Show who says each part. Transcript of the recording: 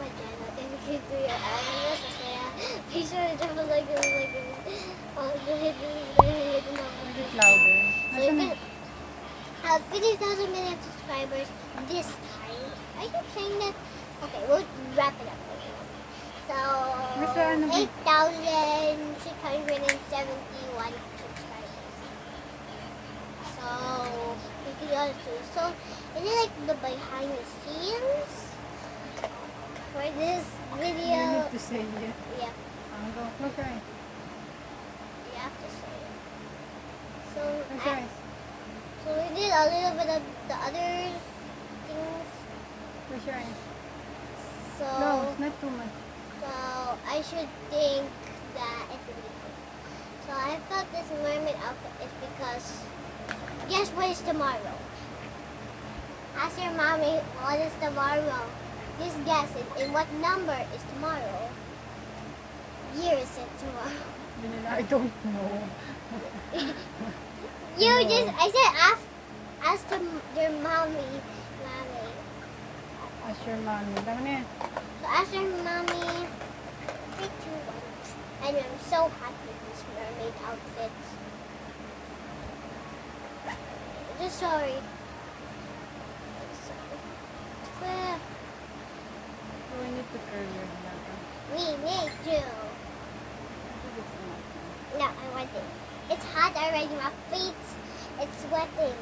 Speaker 1: my channel. If you do your animals, be sure to drop a like and hit the
Speaker 2: Make it
Speaker 1: notification.
Speaker 2: louder.
Speaker 1: So you can have 50,000 million subscribers this time. I keep saying that. Okay, we'll wrap it up. So,
Speaker 2: Basta ano ba?
Speaker 1: 8,671 subscribers. So, you can also, so, is it like the behind the scenes for this
Speaker 2: You
Speaker 1: video?
Speaker 2: need to say it.
Speaker 1: Yeah,
Speaker 2: Go. Close your eyes.
Speaker 1: you have to say it. So,
Speaker 2: Close your eyes.
Speaker 1: so we did a little bit of the other things.
Speaker 2: Close your eyes.
Speaker 1: So,
Speaker 2: No, it's not too much.
Speaker 1: so I should think that it's gonna be cool. So I thought this mermaid outfit is because guess what is tomorrow? Ask your mommy what is tomorrow. Just guess it. And what number is tomorrow? Year is it tomorrow?
Speaker 2: I don't know.
Speaker 1: You
Speaker 2: No.
Speaker 1: just I said ask your mommy.
Speaker 2: Ask your mommy. Tama na yan.
Speaker 1: So ask your mommy. 3, 2, 1. And I'm so happy with this mermaid outfit. Just sorry. Well,
Speaker 2: So we need to curl your hair.
Speaker 1: we need to.
Speaker 2: I think it's enough.
Speaker 1: No, I want it. It's hot already. My feet, it's sweating.